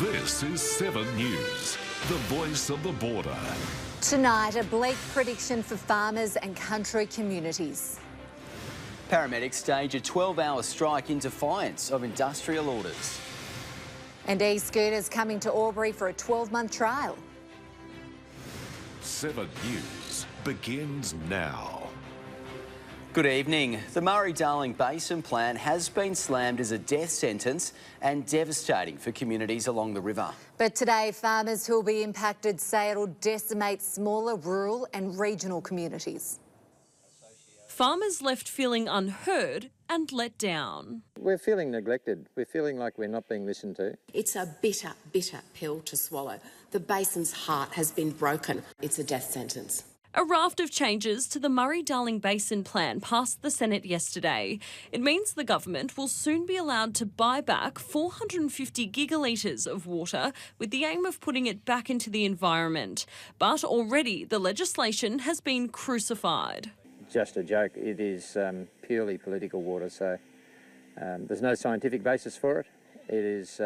This is 7 News, the voice of the border. Tonight, a bleak prediction for farmers and country communities. Paramedics stage a 12-hour strike in defiance of industrial orders. And e-scooters coming to Albury for a 12-month trial. 7 News begins now. Good evening. The Murray-Darling Basin plan has been slammed as a death sentence and devastating for communities along the river. But today, farmers who will be impacted say it'll decimate smaller rural and regional communities. Farmers left feeling unheard and let down. We're feeling neglected. We're feeling like we're not being listened to. It's a bitter, bitter pill to swallow. The basin's heart has been broken. It's a death sentence. A raft of changes to the Murray-Darling Basin plan passed the Senate yesterday. It means the government will soon be allowed to buy back 450 gigalitres of water with the aim of putting it back into the environment. But already the legislation has been crucified. Just a joke. It is purely political water, so there's no scientific basis for it. It is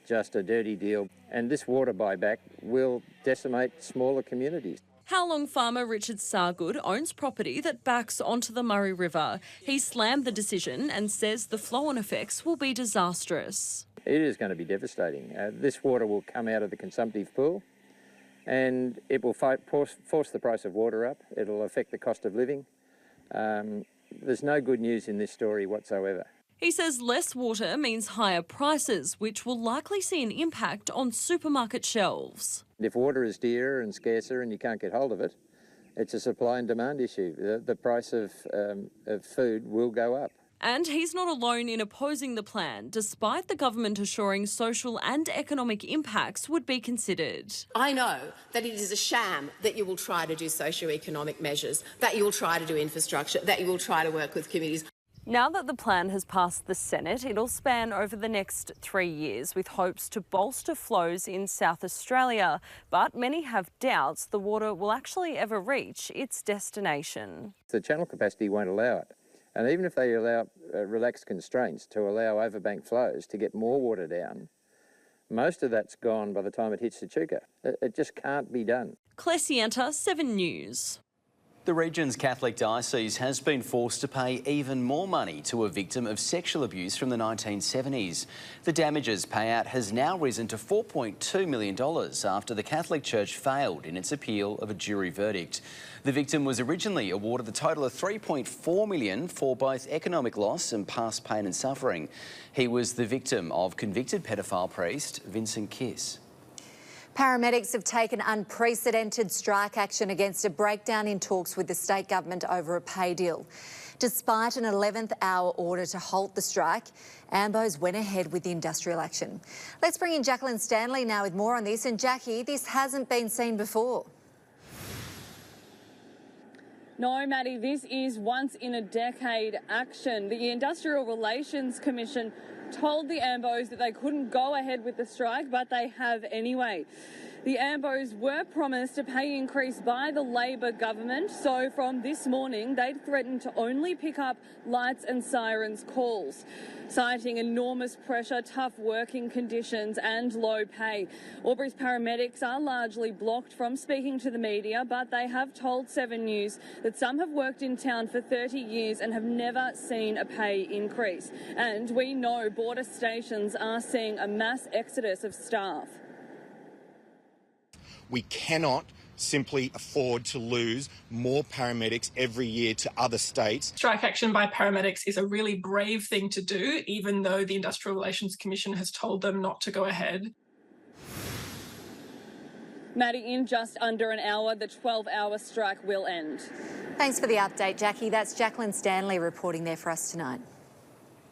just a dirty deal. And this water buyback will decimate smaller communities. Howlong farmer Richard Sargood owns property that backs onto the Murray River. He slammed the decision and says the flow-on effects will be disastrous. It is going to be devastating. This water will come out of the consumptive pool and it will force the price of water up. It'll affect the cost of living. There's no good news in this story whatsoever. He says less water means higher prices, which will likely see an impact on supermarket shelves. If water is dearer and scarcer and you can't get hold of it, it's a supply and demand issue. The price of food will go up. And he's not alone in opposing the plan, despite the government assuring social and economic impacts would be considered. I know that it is a sham that you will try to do socio-economic measures, that you will try to do infrastructure, that you will try to work with communities. Now that the plan has passed the Senate, it'll span over the next 3 years with hopes to bolster flows in South Australia. But many have doubts the water will actually ever reach its destination. The channel capacity won't allow it. And even if they allow relaxed constraints to allow overbank flows to get more water down, most of that's gone by the time it hits the Chuka. It just can't be done. Clesianta, 7 News. The region's Catholic diocese has been forced to pay even more money to a victim of sexual abuse from the 1970s. The damages payout has now risen to $4.2 million after the Catholic Church failed in its appeal of a jury verdict. The victim was originally awarded the total of $3.4 million for both economic loss and past pain and suffering. He was the victim of convicted pedophile priest Vincent Kiss. Paramedics have taken unprecedented strike action against a breakdown in talks with the state government over a pay deal. Despite an 11th hour order to halt the strike, Ambos went ahead with the industrial action. Let's bring in Jacqueline Stanley now with more on this. And Jackie, this hasn't been seen before. No, Maddie, this is once-in-a-decade action. The Industrial Relations Commission told the Ambos that they couldn't go ahead with the strike, but they have anyway. The Ambos were promised a pay increase by the Labor government, so from this morning they'd threatened to only pick up lights and sirens calls, citing enormous pressure, tough working conditions and low pay. Albury's paramedics are largely blocked from speaking to the media, but they have told 7 News that some have worked in town for 30 years and have never seen a pay increase. And we know border stations are seeing a mass exodus of staff. We cannot simply afford to lose more paramedics every year to other states. Strike action by paramedics is a really brave thing to do, even though the Industrial Relations Commission has told them not to go ahead. Maddie, in just under an hour, the 12-hour strike will end. Thanks for the update, Jackie. That's Jacqueline Stanley reporting there for us tonight.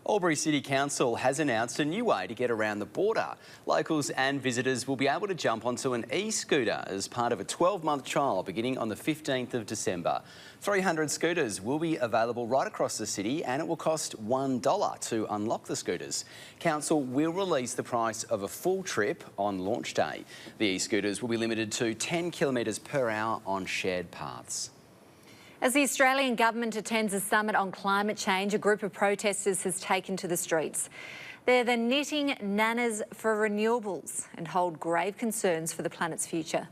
Albury City Council has announced a new way to get around the border. Locals and visitors will be able to jump onto an e-scooter as part of a 12-month trial beginning on the 15th of December. 300 scooters will be available right across the city and it will cost $1 to unlock the scooters. Council will release the price of a full trip on launch day. The e-scooters will be limited to 10 kilometres per hour on shared paths. As the Australian government attends a summit on climate change, a group of protesters has taken to the streets. They're the knitting nanas for renewables and hold grave concerns for the planet's future.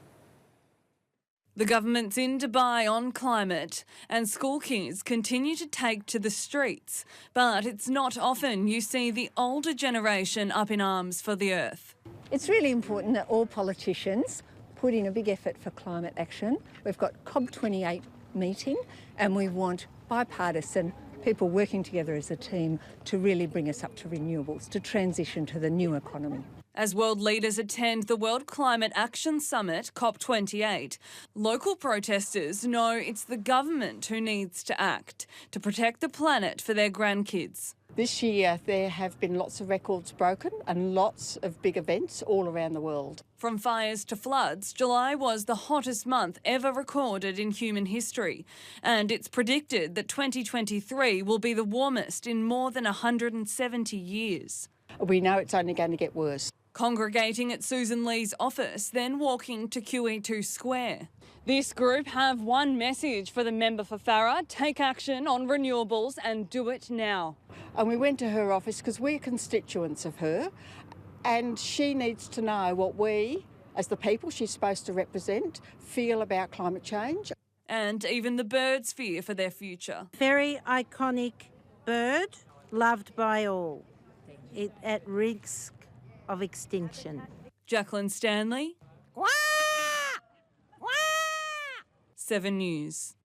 The government's in Dubai on climate and school kids continue to take to the streets. But it's not often you see the older generation up in arms for the earth. It's really important that all politicians put in a big effort for climate action. We've got COP28 meeting and we want bipartisan people working together as a team to really bring us up to renewables, to transition to the new economy. As world leaders attend the World Climate Action Summit, COP28, local protesters know it's the government who needs to act to protect the planet for their grandkids. This year there have been lots of records broken and lots of big events all around the world. From fires to floods, July was the hottest month ever recorded in human history. And it's predicted that 2023 will be the warmest in more than 170 years. We know it's only going to get worse. Congregating at Susan Lee's office, then walking to QE2 Square. This group have one message for the member for Farrer: take action on renewables and do it now. And we went to her office because we're constituents of her and she needs to know what we, as the people she's supposed to represent, feel about climate change. And even the birds fear for their future. Very iconic bird, loved by all. It at risk of extinction. Jacqueline Stanley, 7 News.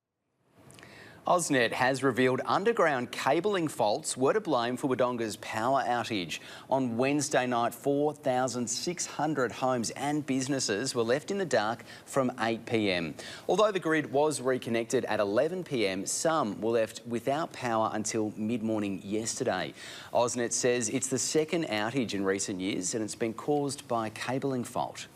AusNet has revealed underground cabling faults were to blame for Wodonga's power outage. On Wednesday night, 4,600 homes and businesses were left in the dark from 8 p.m. Although the grid was reconnected at 11 p.m, some were left without power until mid-morning yesterday. AusNet says it's the second outage in recent years and it's been caused by a cabling fault.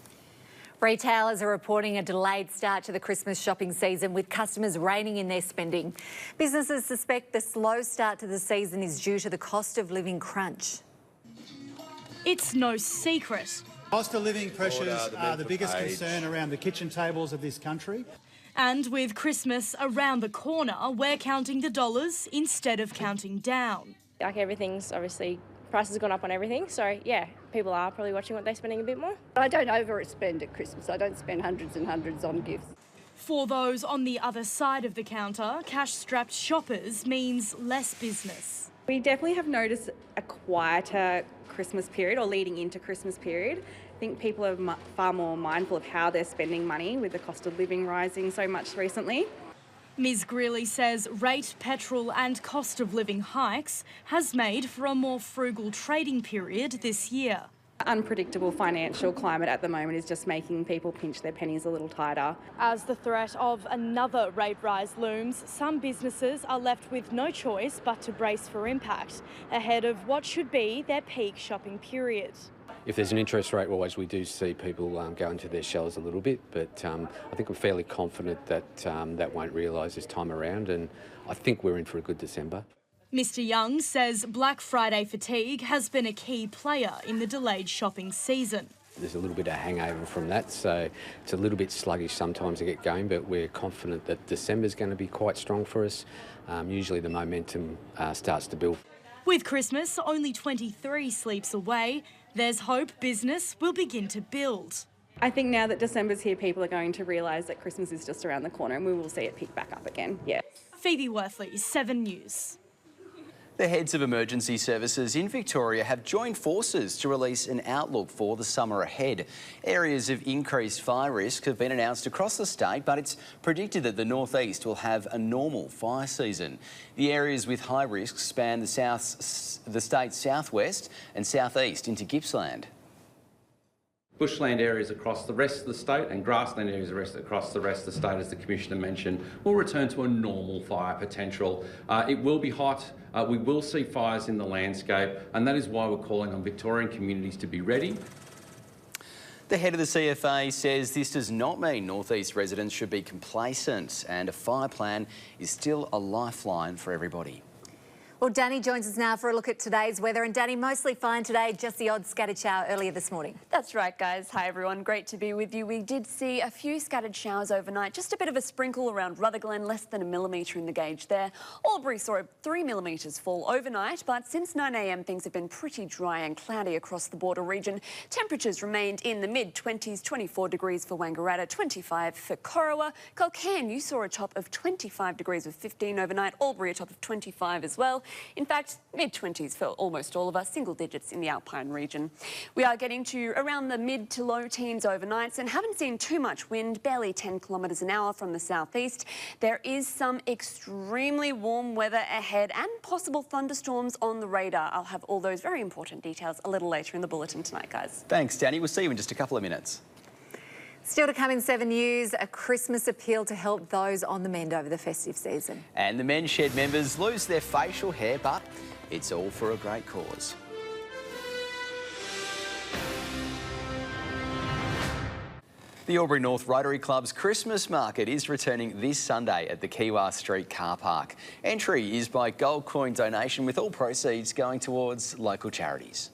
Retailers are reporting a delayed start to the Christmas shopping season, with customers reining in their spending. Businesses suspect the slow start to the season is due to the cost of living crunch. It's no secret. Cost of living pressures are the biggest concern around the kitchen tables of this country. And with Christmas around the corner, we're counting the dollars instead of counting down. Like, everything's obviously, prices have gone up on everything, so yeah, people are probably watching what they're spending a bit more. I don't overspend at Christmas. I don't spend hundreds and hundreds on gifts. For those on the other side of the counter, cash-strapped shoppers means less business. We definitely have noticed a quieter Christmas period, or leading into Christmas period. I think people are far more mindful of how they're spending money with the cost of living rising so much recently. Ms Greeley says rate, petrol and cost of living hikes has made for a more frugal trading period this year. Unpredictable financial climate at the moment is just making people pinch their pennies a little tighter. As the threat of another rate rise looms, some businesses are left with no choice but to brace for impact ahead of what should be their peak shopping period. If there's an interest rate rise, we do see people go into their shells a little bit, but I think we're fairly confident that that won't realise this time around, and I think we're in for a good December. Mr Young says Black Friday fatigue has been a key player in the delayed shopping season. There's a little bit of hangover from that, so it's a little bit sluggish sometimes to get going, but we're confident that December's going to be quite strong for us. Usually the momentum starts to build. With Christmas only 23 sleeps away, there's hope business will begin to build. I think now that December's here, people are going to realise that Christmas is just around the corner and we will see it pick back up again, yeah. Phoebe Worthley, 7 News. The heads of emergency services in Victoria have joined forces to release an outlook for the summer ahead. Areas of increased fire risk have been announced across the state, but it's predicted that the northeast will have a normal fire season. The areas with high risk span the state's southwest and southeast into Gippsland. Bushland areas across the rest of the state and grassland areas across the rest of the state, as the Commissioner mentioned, will return to a normal fire potential. It will be hot, we will see fires in the landscape, and that is why we're calling on Victorian communities to be ready. The head of the CFA says this does not mean northeast residents should be complacent, and a fire plan is still a lifeline for everybody. Well, Danny joins us now for a look at today's weather. And Danny, mostly fine today, just the odd scattered shower earlier this morning. That's right, guys. Hi, everyone. Great to be with you. We did see a few scattered showers overnight, just a bit of a sprinkle around Rutherglen, less than 1 millimetre in the gauge there. Albury saw 3 millimetres fall overnight, but since 9 a.m, things have been pretty dry and cloudy across the border region. Temperatures remained in the mid-20s, 24 degrees for Wangaratta, 25 for Corowa. Culcairn, you saw a top of 25 degrees with 15 overnight. Albury, a top of 25 as well. In fact, mid-20s for almost all of us, single digits in the Alpine region. We are getting to around the mid to low teens overnights and haven't seen too much wind, barely 10 kilometres an hour from the southeast. There is some extremely warm weather ahead and possible thunderstorms on the radar. I'll have all those very important details a little later in the bulletin tonight, guys. Thanks, Danny. We'll see you in just a couple of minutes. Still to come in 7 News, a Christmas appeal to help those on the mend over the festive season. And the Men's Shed members lose their facial hair, but it's all for a great cause. The Albury North Rotary Club's Christmas market is returning this Sunday at the Kiwa Street car park. Entry is by gold coin donation, with all proceeds going towards local charities.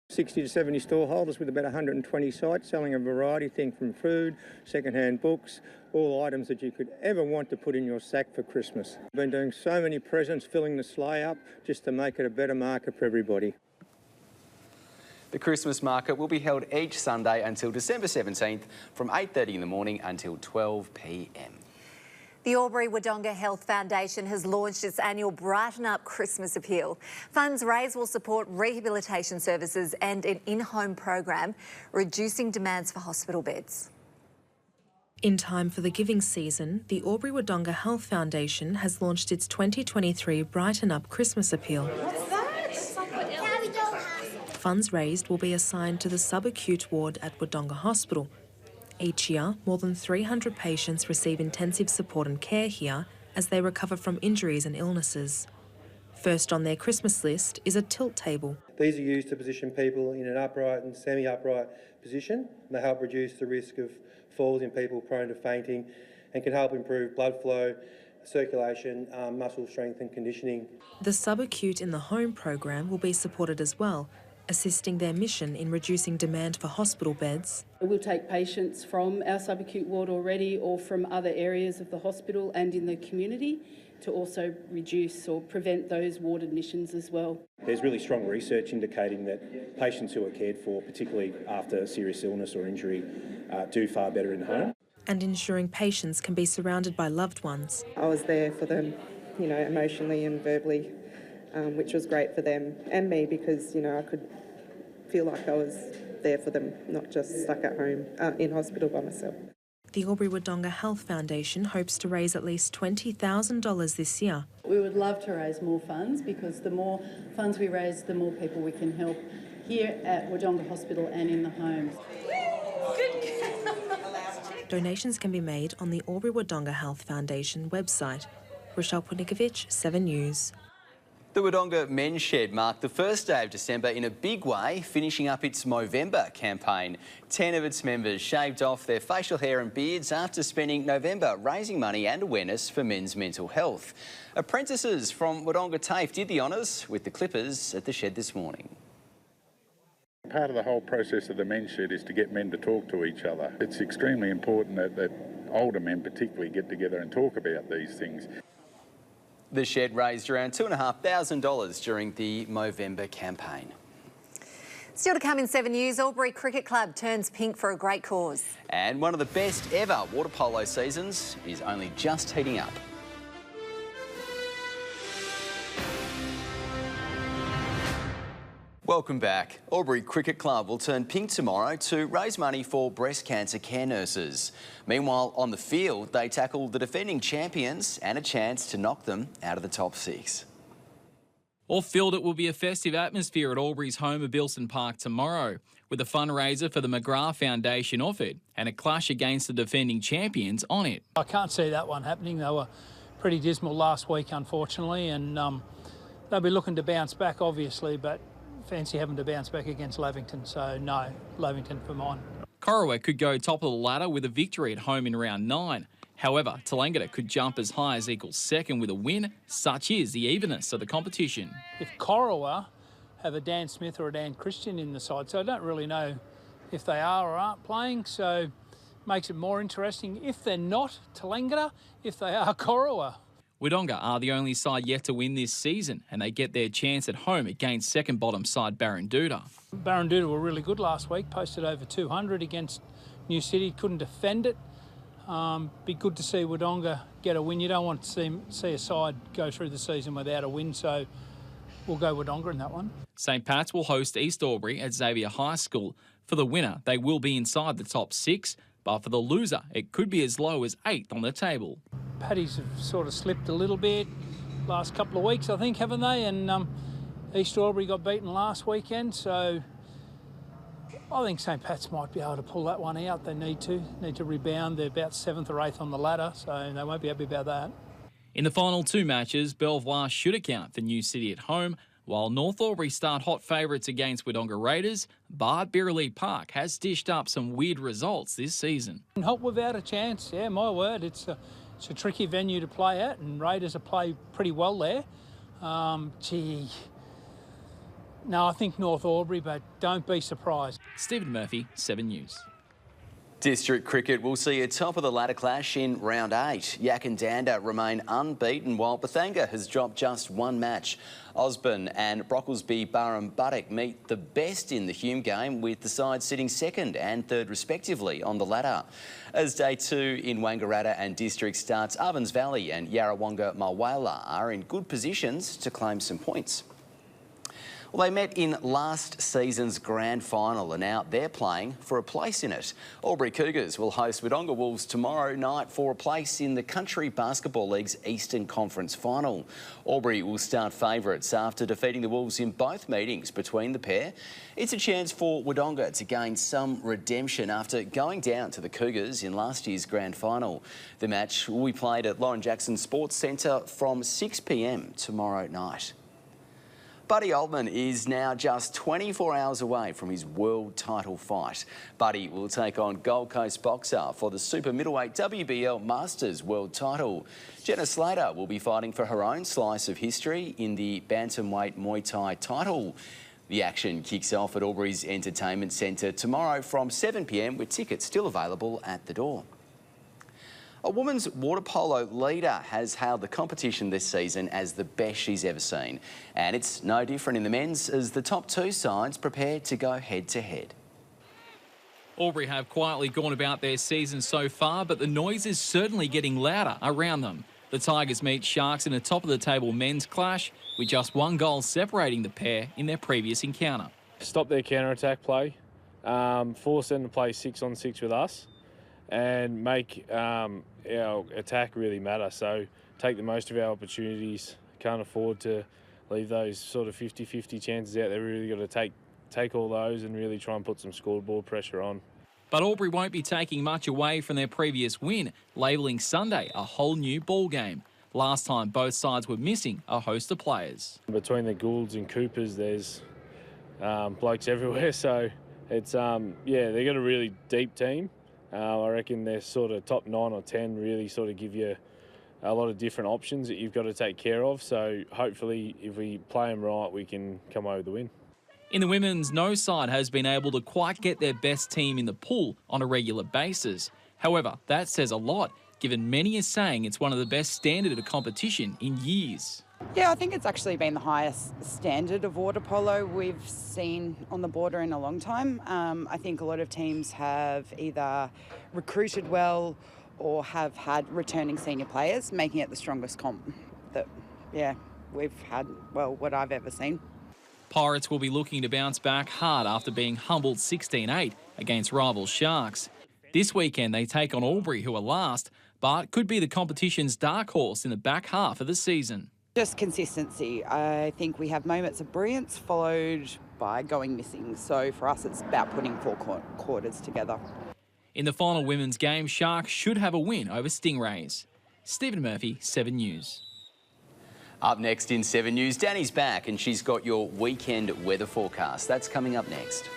60 to 70 stall holders with about 120 sites, selling a variety of things from food, second-hand books, all items that you could ever want to put in your sack for Christmas. We've been doing so many presents, filling the sleigh up just to make it a better market for everybody. The Christmas market will be held each Sunday until December 17th from 8:30 in the morning until 12 p.m. The Albury-Wodonga Health Foundation has launched its annual Brighten Up Christmas Appeal. Funds raised will support rehabilitation services and an in-home program, reducing demands for hospital beds. In time for the giving season, the Albury-Wodonga Health Foundation has launched its 2023 Brighten Up Christmas Appeal. What's that? Funds raised will be assigned to the subacute ward at Wodonga Hospital. Each year, more than 300 patients receive intensive support and care here as they recover from injuries and illnesses. First on their Christmas list is a tilt table. These are used to position people in an upright and semi-upright position. They help reduce the risk of falls in people prone to fainting and can help improve blood flow, circulation, muscle strength and conditioning. The subacute in the home program will be supported as well, assisting their mission in reducing demand for hospital beds. We'll take patients from our subacute ward already or from other areas of the hospital and in the community to also reduce or prevent those ward admissions as well. There's really strong research indicating that patients who are cared for, particularly after serious illness or injury, do far better in home. And ensuring patients can be surrounded by loved ones. I was there for them, emotionally and verbally, which was great for them and me because, I could feel like I was there for them, not just stuck at home in hospital by myself. The Albury-Wodonga Health Foundation hopes to raise at least $20,000 this year. We would love to raise more funds because the more funds we raise, the more people we can help here at Wodonga Hospital and in the homes. Donations can be made on the Albury-Wodonga Health Foundation website. Rochelle Pudnikovich, 7 News. The Wodonga Men's Shed marked the first day of December in a big way, finishing up its Movember campaign. 10 of its members shaved off their facial hair and beards after spending November raising money and awareness for men's mental health. Apprentices from Wodonga TAFE did the honours with the Clippers at the shed this morning. Part of the whole process of the Men's Shed is to get men to talk to each other. It's extremely important that older men particularly get together and talk about these things. The shed raised around $2,500 during the Movember campaign. Still to come in 7 News, Albury Cricket Club turns pink for a great cause. And one of the best ever water polo seasons is only just heating up. Welcome back. Albury Cricket Club will turn pink tomorrow to raise money for breast cancer care nurses. Meanwhile, on the field, they tackle the defending champions and a chance to knock them out of the top 6. Off field, it will be a festive atmosphere at Albury's home of Bilson Park tomorrow, with a fundraiser for the McGrath Foundation offered and a clash against the defending champions on it. I can't see that one happening. They were pretty dismal last week, unfortunately, and they'll be looking to bounce back, obviously, but fancy having to bounce back against Lavington, so no, Lavington for mine. Corowa could go top of the ladder with a victory at home in round 9. However, Tallangatta could jump as high as equals second with a win. Such is the evenness of the competition. If Corowa have a Dan Smith or a Dan Christian in the side, so I don't really know if they are or aren't playing, so makes it more interesting. If they're not Tallangatta, if they are Corowa. Wodonga are the only side yet to win this season, and they get their chance at home against second-bottom side Barranduda. Barranduda were really good last week, posted over 200 against New City, couldn't defend it. Be good to see Wodonga get a win. You don't want to see a side go through the season without a win, so we'll go Wodonga in that one. St Pat's will host East Albury at Xavier High School. For the winner, they will be inside the top 6, but for the loser, it could be as low as 8th on the table. Paddy's have sort of slipped a little bit last couple of weeks, I think, haven't they? And East Albury got beaten last weekend, so I think St Pat's might be able to pull that one out. They need to rebound. They're about 7th or 8th on the ladder, so they won't be happy about that. In the final 2 matches, Belvoir should account for New City at home, while North Albury start hot favourites against Wodonga Raiders. But Birraleigh Park has dished up some weird results this season. Hope without a chance, yeah, my word. It's a tricky venue to play at, and Raiders have played pretty well there. No, I think North Albury, but don't be surprised. Stephen Murphy, 7 News. District cricket will see a top-of-the-ladder clash in round 8. Yak and Danda remain unbeaten, while Bathanga has dropped just 1 match. Osborne and Brocklesby Paramedic meet the best in the Hume game, with the sides sitting 2nd and 3rd respectively on the ladder. As Day 2 in Wangaratta and District starts, Ovens Valley and Yarrawonga Mulwala are in good positions to claim some points. Well, they met in last season's grand final, and now they're playing for a place in it. Albury Cougars will host Wodonga Wolves tomorrow night for a place in the Country Basketball League's Eastern Conference final. Albury will start favourites after defeating the Wolves in both meetings between the pair. It's a chance for Wodonga to gain some redemption after going down to the Cougars in last year's grand final. The match will be played at Lauren Jackson Sports Centre from 6 p.m. tomorrow night. Buddy Altman is now just 24 hours away from his world title fight. Buddy will take on Gold Coast boxer for the super middleweight WBL Masters world title. Jenna Slater will be fighting for her own slice of history in the bantamweight Muay Thai title. The action kicks off at Albury's Entertainment Centre tomorrow from 7 p.m, with tickets still available at the door. A women's water polo leader has hailed the competition this season as the best she's ever seen. And it's no different in the men's, as the top 2 sides prepare to go head-to-head. Albury have quietly gone about their season so far, but the noise is certainly getting louder around them. The Tigers meet Sharks in a top-of-the-table men's clash, with just 1 goal separating the pair in their previous encounter. Stop their counter-attack play, force them to play 6-on-6 with us, and make our attack really matter. So take the most of our opportunities. Can't afford to leave those sort of 50-50 chances out there. Really got to take all those and really try and put some scoreboard pressure on. But Albury won't be taking much away from their previous win, labelling Sunday a whole new ball game. Last time both sides were missing a host of players. Between the Goulds and Coopers, there's blokes everywhere. So it's yeah, they've got a really deep team. I reckon their sort of top 9 or 10 really sort of give you a lot of different options that you've got to take care of. So hopefully if we play them right, we can come away with the win. In the women's, no side has been able to quite get their best team in the pool on a regular basis. However, that says a lot, given many are saying it's one of the best standard of competition in years. Yeah, I think it's actually been the highest standard of water polo we've seen on the border in a long time. I think a lot of teams have either recruited well or have had returning senior players, making it the strongest comp that, yeah, we've had, well, what I've ever seen. Pirates will be looking to bounce back hard after being humbled 16-8 against rival Sharks. This weekend they take on Albury, who are last, but could be the competition's dark horse in the back half of the season. Just consistency. I think we have moments of brilliance followed by going missing. So for us, it's about putting 4 quarters together. In the final women's game, Sharks should have a win over Stingrays. Stephen Murphy, 7 News. Up next in 7 News, Danny's back and she's got your weekend weather forecast. That's coming up next.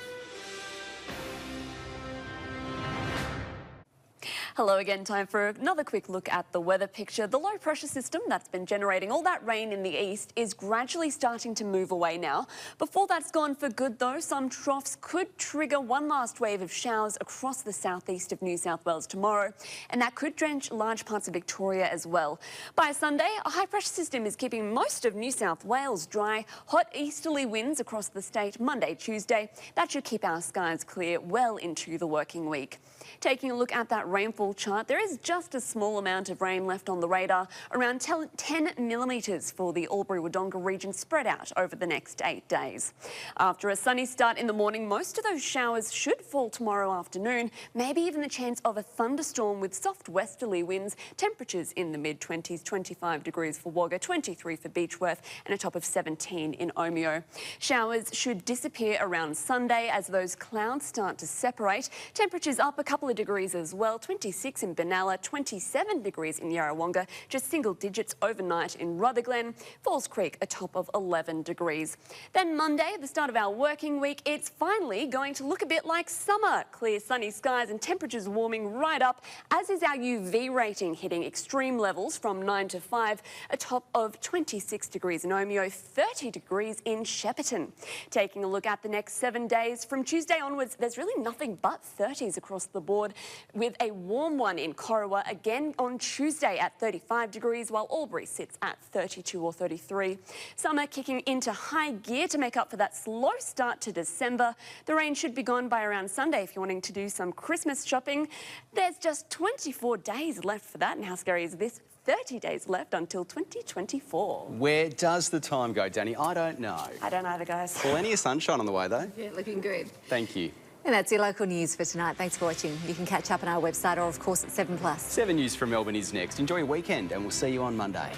Hello again, time for another quick look at the weather picture. The low pressure system that's been generating all that rain in the east is gradually starting to move away now. Before that's gone for good though, some troughs could trigger one last wave of showers across the southeast of New South Wales tomorrow, and that could drench large parts of Victoria as well. By Sunday, a high pressure system is keeping most of New South Wales dry. Hot easterly winds across the state Monday, Tuesday. That should keep our skies clear well into the working week. Taking a look at that rainfall chart, there is just a small amount of rain left on the radar, around 10 millimetres for the Albury-Wodonga region, spread out over the next 8 days. After a sunny start in the morning, most of those showers should fall tomorrow afternoon, maybe even the chance of a thunderstorm with soft westerly winds, temperatures in the mid-20s, 25 degrees for Wagga, 23 for Beechworth and a top of 17 in Omeo. Showers should disappear around Sunday as those clouds start to separate. Temperatures up a couple of degrees as well, 26 in Benalla, 27 degrees in Yarrawonga, just single digits overnight in Rutherglen, Falls Creek a top of 11 degrees. Then Monday, the start of our working week, it's finally going to look a bit like summer. Clear sunny skies and temperatures warming right up, as is our UV rating hitting extreme levels from 9 to 5, a top of 26 degrees in Omeo, 30 degrees in Shepparton. Taking a look at the next 7 days, from Tuesday onwards, there's really nothing but 30s across the board, with a warm one in Corowa again on Tuesday at 35 degrees, while Albury sits at 32 or 33. Summer kicking into high gear to make up for that slow start to December. The rain should be gone by around Sunday if you're wanting to do some Christmas shopping. There's just 24 days left for that, and how scary is this? 30 days left until 2024. Where does the time go, Danny? I don't know. I don't either, guys. Plenty of sunshine on the way, though. Yeah, looking good. Thank you. And that's your local news for tonight. Thanks for watching. You can catch up on our website or, of course, at 7plus. 7 News from Melbourne is next. Enjoy your weekend and we'll see you on Monday.